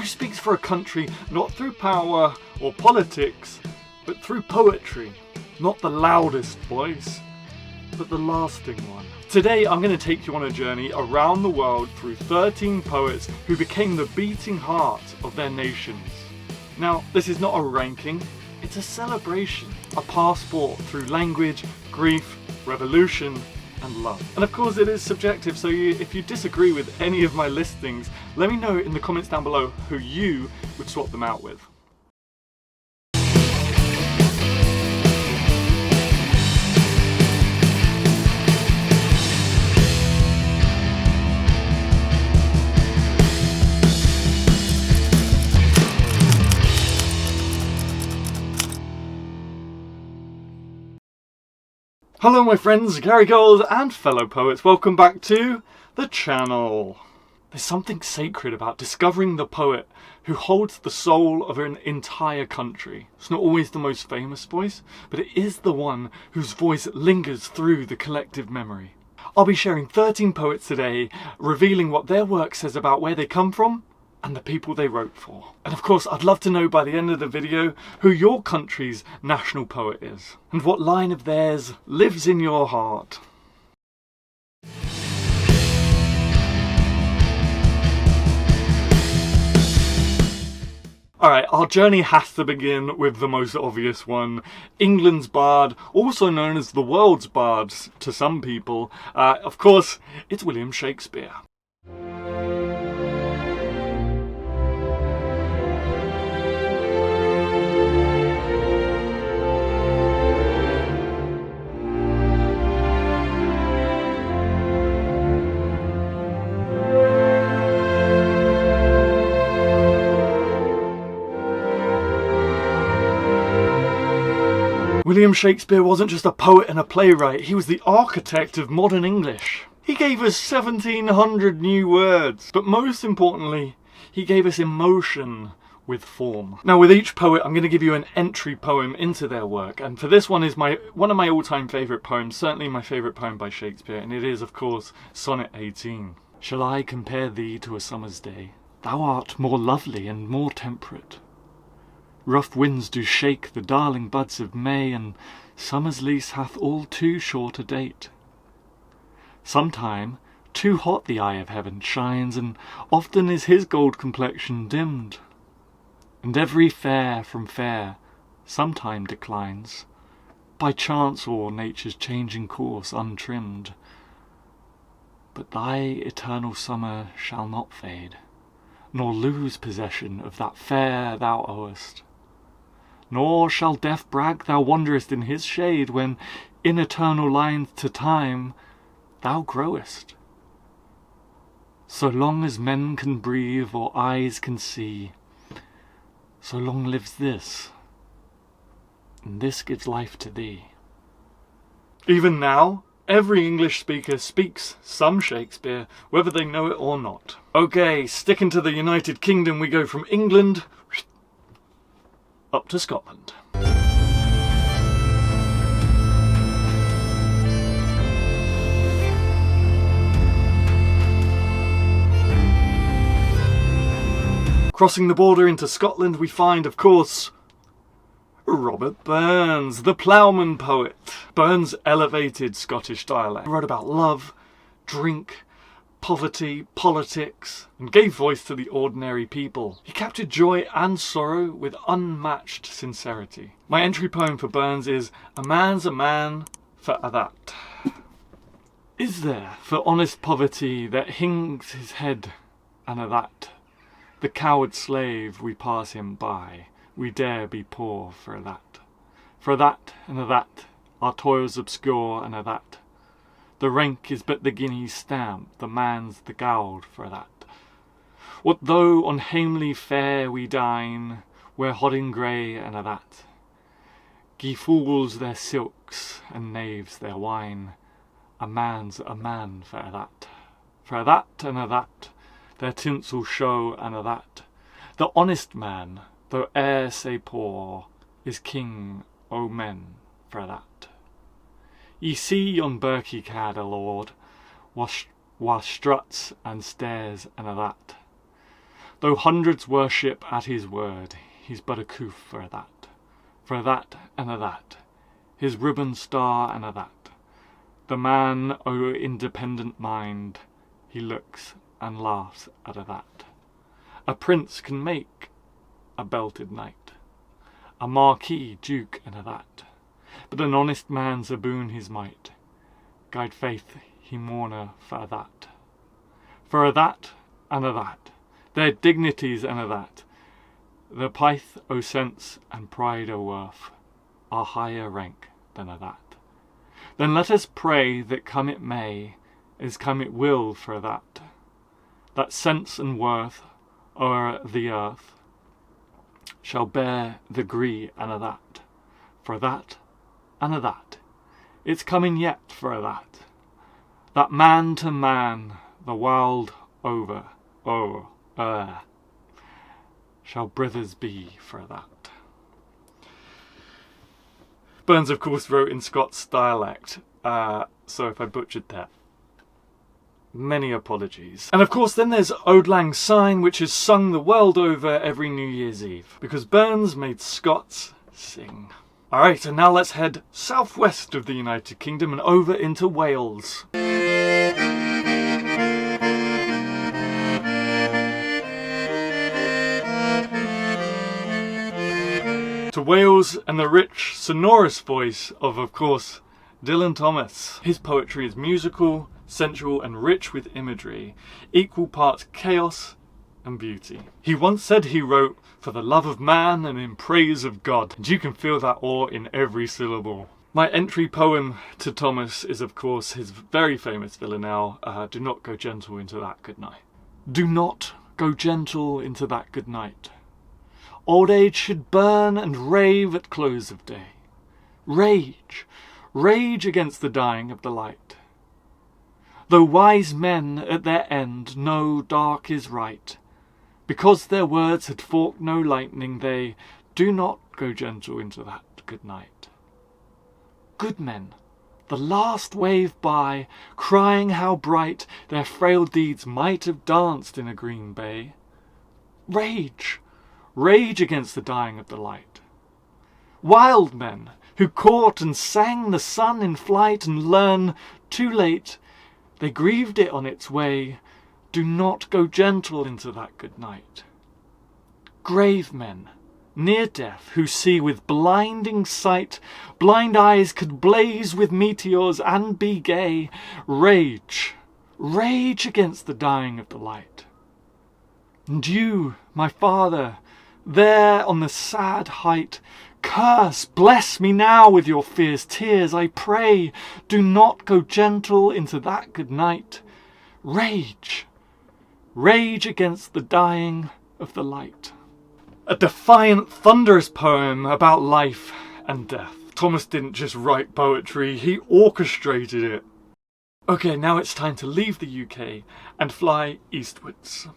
speaks for a country not through power or politics, but through poetry. Not the loudest voice, but the lasting one. Today I'm going to take you on a journey around the world through 13 poets who became the beating heart of their nations. Now, this is not a ranking, it's a celebration, a passport through language, grief, revolution, and love. And of course it is subjective, so if you disagree with any of my listings, let me know in the comments down below who you would swap them out with. Hello my friends, Gary Gold and fellow poets, welcome back to the channel. There's something sacred about discovering the poet who holds the soul of an entire country. It's not always the most famous voice, but it is the one whose voice lingers through the collective memory. I'll be sharing 13 poets today, revealing what their work says about where they come from and the people they wrote for. And of course, I'd love to know by the end of the video who your country's national poet is, and what line of theirs lives in your heart. Alright, our journey has to begin with the most obvious one. England's bard, also known as the world's bard to some people. Of course, it's William Shakespeare. William Shakespeare wasn't just a poet and a playwright, he was the architect of modern English. He gave us 1700 new words, but most importantly, he gave us emotion with form. Now with each poet, I'm going to give you an entry poem into their work, and for this one is one of my all-time favourite poems, certainly my favourite poem by Shakespeare, and it is, of course, Sonnet 18. Shall I compare thee to a summer's day? Thou art more lovely and more temperate. Rough winds do shake the darling buds of May, and summer's lease hath all too short a date. Sometime too hot the eye of heaven shines, and often is his gold complexion dimmed. And every fair from fair sometime declines, by chance or nature's changing course untrimmed. But thy eternal summer shall not fade, nor lose possession of that fair thou owest. Nor shall death brag thou wanderest in his shade, when in eternal lines to time thou growest. So long as men can breathe or eyes can see, so long lives this, and this gives life to thee. Even now, every English speaker speaks some Shakespeare, whether they know it or not. Okay, sticking to the United Kingdom, we go from England up to Scotland. Crossing the border into Scotland, we find, of course, Robert Burns, the ploughman poet. Burns elevated Scottish dialect. He wrote about love, drink, poverty, politics, and gave voice to the ordinary people. He captured joy and sorrow with unmatched sincerity. My entry poem for Burns is A Man's a Man for a That. Is there for honest poverty that hangs his head and a that? The coward slave we pass him by, we dare be poor for a that. For a that and a that, our toils obscure and a that. The rank is but the guinea's stamp, the man's the gowd for that. What though on hamely fare we dine, wear hodden grey and a that? Gie fools their silks and knaves their wine, a man's a man for a that. For a that and a that, their tinsel show and a that. The honest man, though e'er say poor, is king o' men for a that. Ye see yon birkie cad, a lord, wha struts and stares and a that. Though hundreds worship at his word, he's but a coof for a that and a that, his ribbon star and a that. The man, o independent mind, he looks and laughs at a that. A prince can make a belted knight, a marquis, duke, and a that. But an honest man's a boon his might, guide faith he mourner for a that. For a that and a that, their dignities and a that, the pith o sense and pride o worth, are higher rank than a that. Then let us pray that come it may, as come it will for that sense and worth o'er the earth shall bear the gree and a that, for that and a that, it's coming yet for a that man to man the world over, shall brothers be for that. Burns, of course, wrote in Scots dialect, so if I butchered that, many apologies. And of course then there's Auld Lang Syne, which is sung the world over every New Year's Eve, because Burns made Scots sing. Alright, and now let's head southwest of the United Kingdom and over into Wales. To Wales and the rich, sonorous voice of course, Dylan Thomas. His poetry is musical, sensual and rich with imagery, equal parts chaos and beauty. He once said he wrote for the love of man and in praise of God, and you can feel that awe in every syllable. My entry poem to Thomas is of course his very famous villanelle, Do Not Go Gentle Into That Good Night. Do not go gentle into that good night. Old age should burn and rave at close of day. Rage, rage against the dying of the light. Though wise men at their end know dark is right, because their words had forked no lightning, they do not go gentle into that good night. Good men, the last wave by, crying how bright their frail deeds might have danced in a green bay. Rage, rage against the dying of the light. Wild men, who caught and sang the sun in flight and learn too late they grieved it on its way, do not go gentle into that good night. Grave men, near death, who see with blinding sight, blind eyes could blaze with meteors and be gay, rage, rage against the dying of the light. And you, my father, there on the sad height, curse, bless me now with your fierce tears, I pray, do not go gentle into that good night. Rage, rage against the dying of the light. A defiant, thunderous poem about life and death. Thomas didn't just write poetry, he orchestrated it. Okay, now it's time to leave the UK and fly eastwards.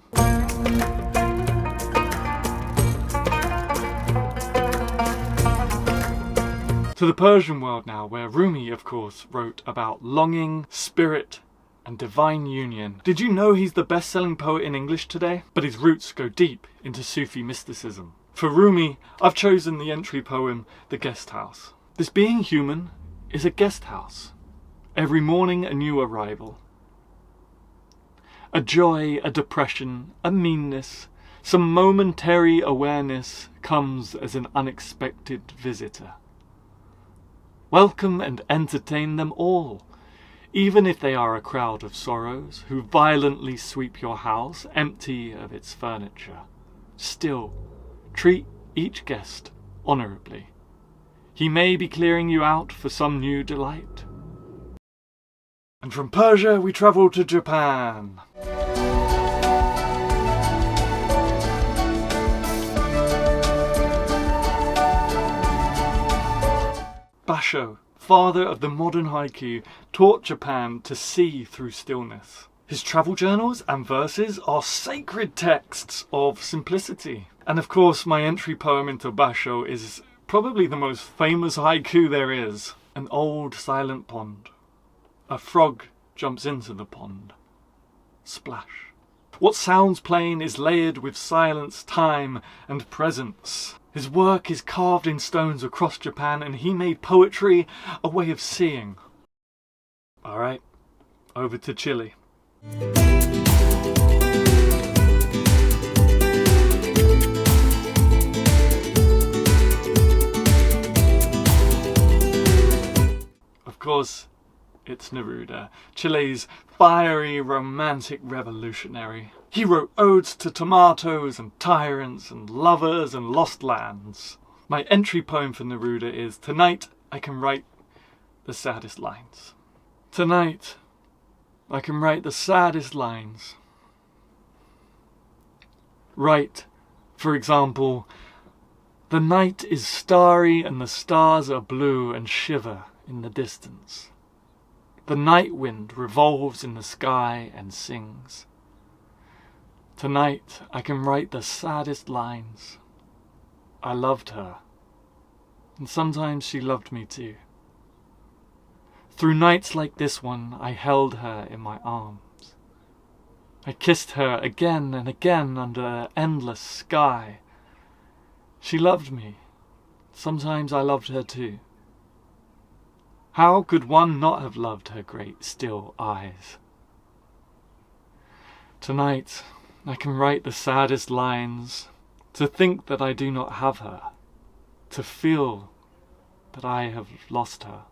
To the Persian world now, where Rumi, of course, wrote about longing, spirit, and divine union. Did you know he's the best-selling poet in English today? But his roots go deep into Sufi mysticism. For Rumi, I've chosen the entry poem, The Guest House. This being human is a guest house. Every morning a new arrival. A joy, a depression, a meanness, some momentary awareness comes as an unexpected visitor. Welcome and entertain them all, even if they are a crowd of sorrows who violently sweep your house empty of its furniture. Still, treat each guest honourably. He may be clearing you out for some new delight. And from Persia we travel to Japan. Basho, father of the modern haiku, taught Japan to see through stillness. His travel journals and verses are sacred texts of simplicity. And of course my entry poem into Basho is probably the most famous haiku there is. An old silent pond. A frog jumps into the pond. Splash. What sounds plain is layered with silence, time, and presence. His work is carved in stones across Japan, and he made poetry a way of seeing. Alright, over to Chile. Of course, it's Neruda, Chile's fiery, romantic revolutionary. He wrote odes to tomatoes and tyrants and lovers and lost lands. My entry poem for Neruda is, "Tonight I can write the saddest lines." Tonight I can write the saddest lines. Write, for example, "The night is starry and the stars are blue and shiver in the distance. The night wind revolves in the sky and sings. Tonight I can write the saddest lines. I loved her, and sometimes she loved me too. Through nights like this one, I held her in my arms. I kissed her again and again under an endless sky. She loved me. Sometimes I loved her too. How could one not have loved her great still eyes? Tonight I can write the saddest lines, to think that I do not have her, to feel that I have lost her.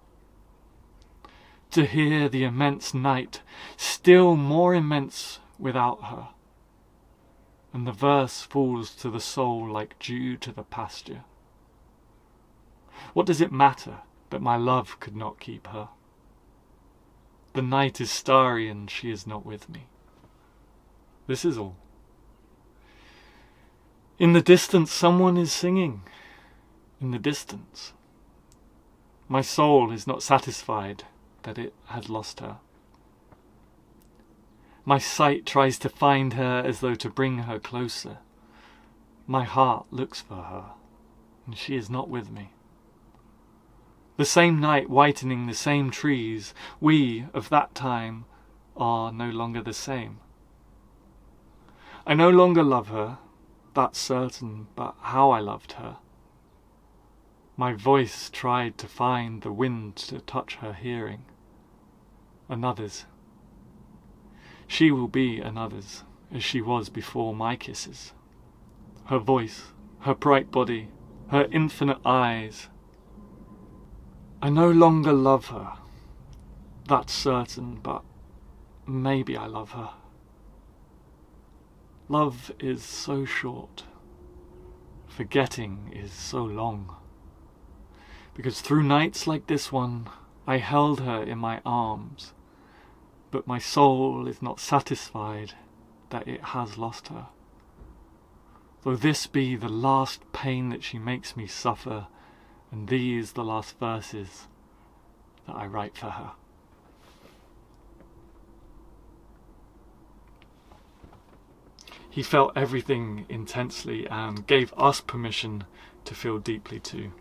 To hear the immense night, still more immense without her, and the verse falls to the soul like dew to the pasture. What does it matter that my love could not keep her? The night is starry and she is not with me. This is all. In the distance someone is singing. In the distance. My soul is not satisfied that it had lost her. My sight tries to find her as though to bring her closer. My heart looks for her, and she is not with me. The same night whitening the same trees, we of that time are no longer the same. I no longer love her, that's certain, but how I loved her. My voice tried to find the wind to touch her hearing. Another's. She will be another's, as she was before my kisses. Her voice, her bright body, her infinite eyes. I no longer love her, that's certain, but maybe I love her. Love is so short. Forgetting is so long. Because through nights like this one, I held her in my arms, but my soul is not satisfied that it has lost her. Though this be the last pain that she makes me suffer, and these the last verses that I write for her. He felt everything intensely and gave us permission to feel deeply too.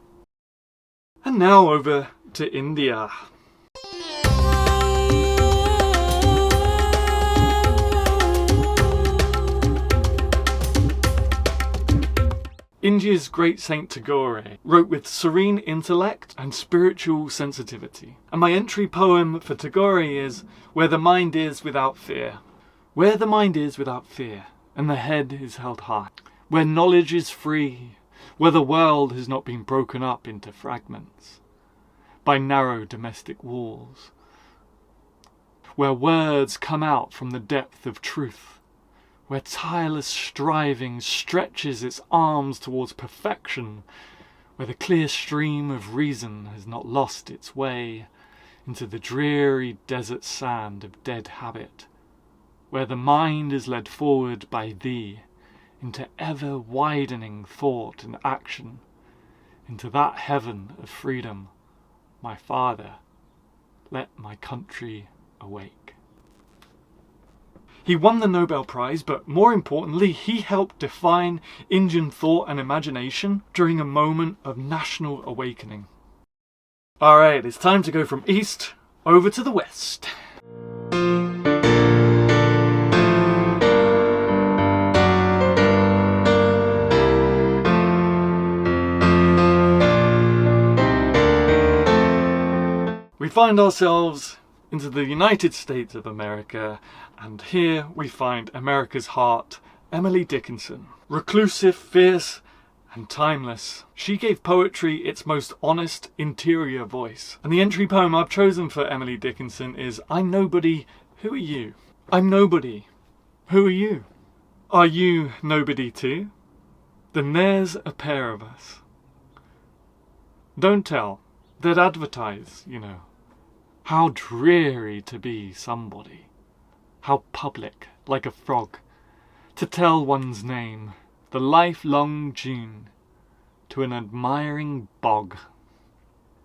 And now over to India. India's great Saint Tagore wrote with serene intellect and spiritual sensitivity. And my entry poem for Tagore is "Where the mind is without fear." Where the mind is without fear, and the head is held high. Where knowledge is free, where the world has not been broken up into fragments by narrow domestic walls. Where words come out from the depth of truth, where tireless striving stretches its arms towards perfection, where the clear stream of reason has not lost its way into the dreary desert sand of dead habit, where the mind is led forward by thee into ever-widening thought and action, into that heaven of freedom, my Father, let my country awake. He won the Nobel Prize, but more importantly, he helped define Indian thought and imagination during a moment of national awakening. Alright, it's time to go from east over to the west. find ourselves into the United States of America, and here we find America's heart, Emily Dickinson. Reclusive, fierce, and timeless, she gave poetry its most honest, interior voice. And the entry poem I've chosen for Emily Dickinson is I'm Nobody, Who Are You? I'm nobody. Who are you? Are you nobody too? Then there's a pair of us. Don't tell. They'd advertise, you know. How dreary to be somebody. How public, like a frog, to tell one's name, the lifelong June, to an admiring bog.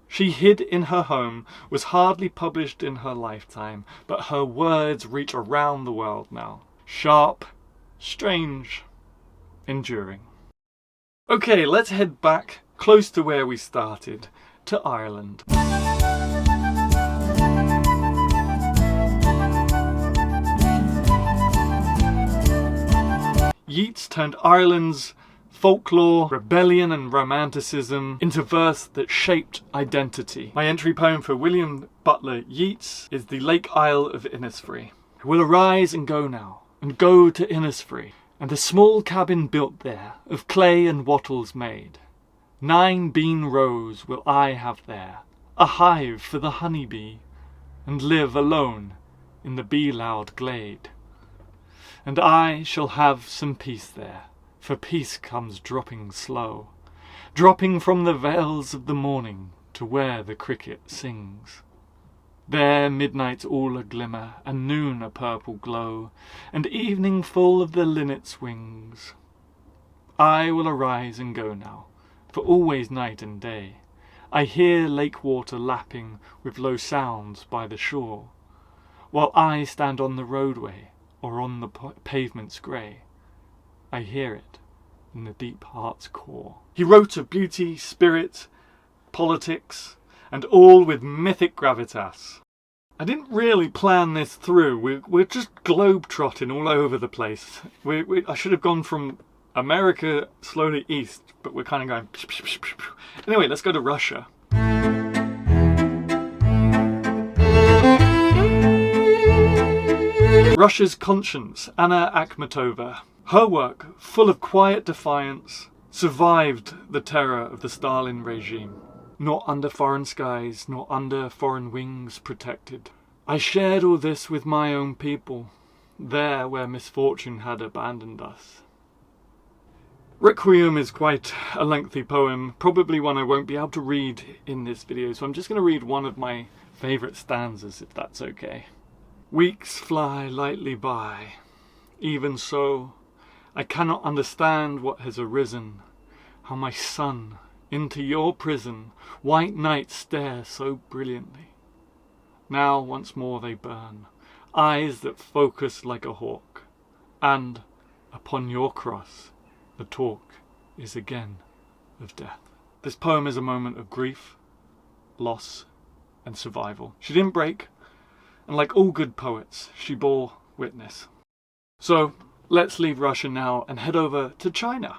She hid in her home, was hardly published in her lifetime, but her words reach around the world now. Sharp, strange, enduring. Okay, let's head back, close to where we started, to Ireland. Yeats turned Ireland's folklore, rebellion and romanticism into verse that shaped identity. My entry poem for William Butler Yeats is The Lake Isle of Innisfree. I will arise and go now, and go to Innisfree, and a small cabin built there, of clay and wattles made. 9 bean rows will I have there, a hive for the honey bee, and live alone in the bee-loud glade. And I shall have some peace there, for peace comes dropping slow, dropping from the vales of the morning to where the cricket sings. There midnight's all a glimmer, and noon a purple glow, and evening full of the linnet's wings. I will arise and go now, for always night and day I hear lake water lapping with low sounds by the shore, while I stand on the roadway or on the pavement's grey. I hear it in the deep heart's core. He wrote of beauty, spirit, politics, and all with mythic gravitas. I didn't really plan this through. We're just globe-trotting all over the place. I should have gone from America slowly east, but we're kind of going... Anyway, let's go to Russia. Russia's conscience, Anna Akhmatova. Her work, full of quiet defiance, survived the terror of the Stalin regime. Not under foreign skies, nor under foreign wings protected. I shared all this with my own people, there where misfortune had abandoned us. Requiem is quite a lengthy poem, probably one I won't be able to read in this video, so I'm just going to read one of my favourite stanzas, if that's okay. Weeks fly lightly by. Even so, I cannot understand what has arisen, how my son, into your prison, white nights stare so brilliantly. Now once more they burn, eyes that focus like a hawk, and upon your cross the talk is again of death. This poem is a moment of grief, loss, and survival. She didn't break, and like all good poets, she bore witness. So, let's leave Russia now and head over to China.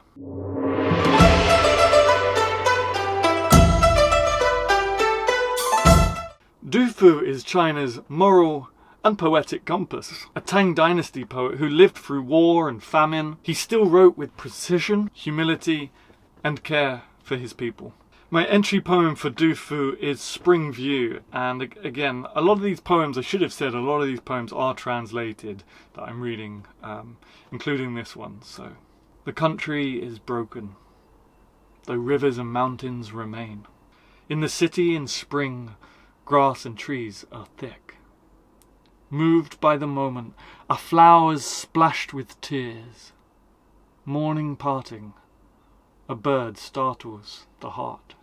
Du Fu is China's moral and poetic compass. A Tang dynasty poet who lived through war and famine, he still wrote with precision, humility, and care for his people. My entry poem for Du Fu is Spring View, and again, a lot of these poems, I should have said, a lot of these poems are translated that I'm reading, including this one. So, the country is broken, though rivers and mountains remain. In the city in spring, grass and trees are thick. Moved by the moment, are flowers splashed with tears. Morning parting, a bird startles the heart.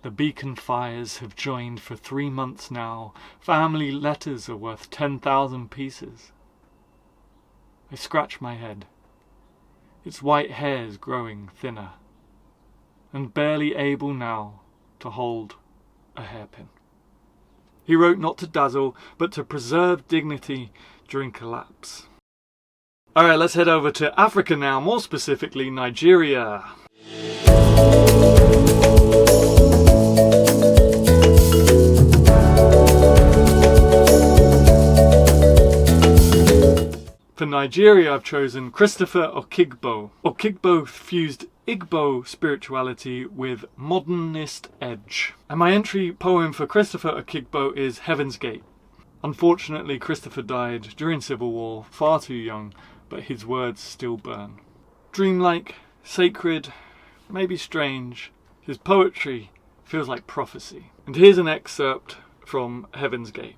The beacon fires have joined for 3 months now. Family letters are worth 10,000 pieces. I scratch my head. Its white hairs growing thinner, and barely able now to hold a hairpin. He wrote not to dazzle, but to preserve dignity during collapse. Alright, let's head over to Africa now, more specifically Nigeria. For Nigeria, I've chosen Christopher Okigbo. Okigbo fused Igbo spirituality with modernist edge. And my entry poem for Christopher Okigbo is Heaven's Gate. Unfortunately, Christopher died during Civil War, far too young, but his words still burn. Dreamlike, sacred, maybe strange, his poetry feels like prophecy. And here's an excerpt from Heaven's Gate.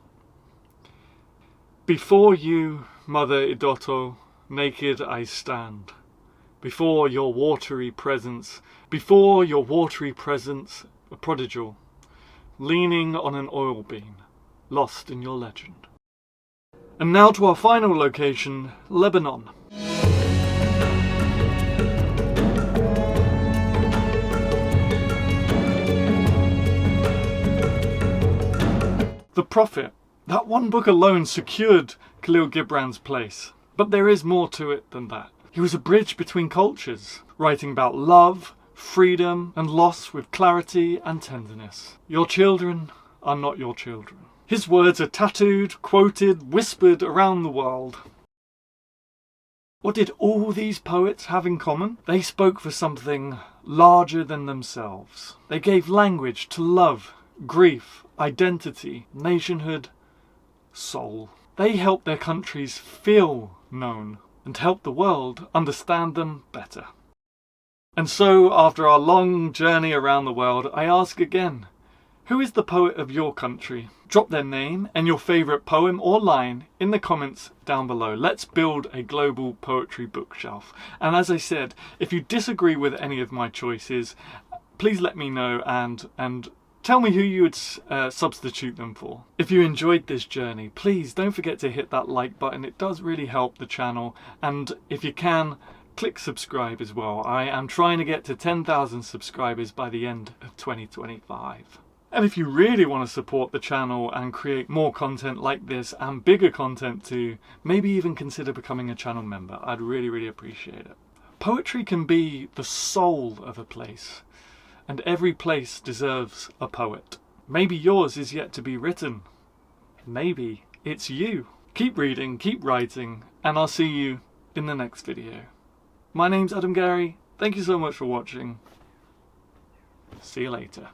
Before you, Mother Idoto, naked I stand. Before your watery presence, a prodigal, leaning on an oil beam, lost in your legend. And now to our final location, Lebanon. The Prophet. That one book alone secured Kahlil Gibran's place. But there is more to it than that. He was a bridge between cultures, writing about love, freedom, and loss with clarity and tenderness. Your children are not your children. His words are tattooed, quoted, whispered around the world. What did all these poets have in common? They spoke for something larger than themselves. They gave language to love, grief, identity, nationhood, soul. They helped their countries feel known and helped the world understand them better. And so, after our long journey around the world, I ask again, who is the poet of your country? Drop their name and your favourite poem or line in the comments down below. Let's build a global poetry bookshelf. And as I said, if you disagree with any of my choices, please let me know and tell me who you would substitute them for. If you enjoyed this journey, please don't forget to hit that like button. It does really help the channel. And if you can, click subscribe as well. I am trying to get to 10,000 subscribers by the end of 2025. And if you really want to support the channel and create more content like this and bigger content too, maybe even consider becoming a channel member. I'd really, really appreciate it. Poetry can be the soul of a place. And every place deserves a poet. Maybe yours is yet to be written. Maybe it's you. Keep reading, keep writing, and I'll see you in the next video. My name's Adam Gary. Thank you so much for watching. See you later.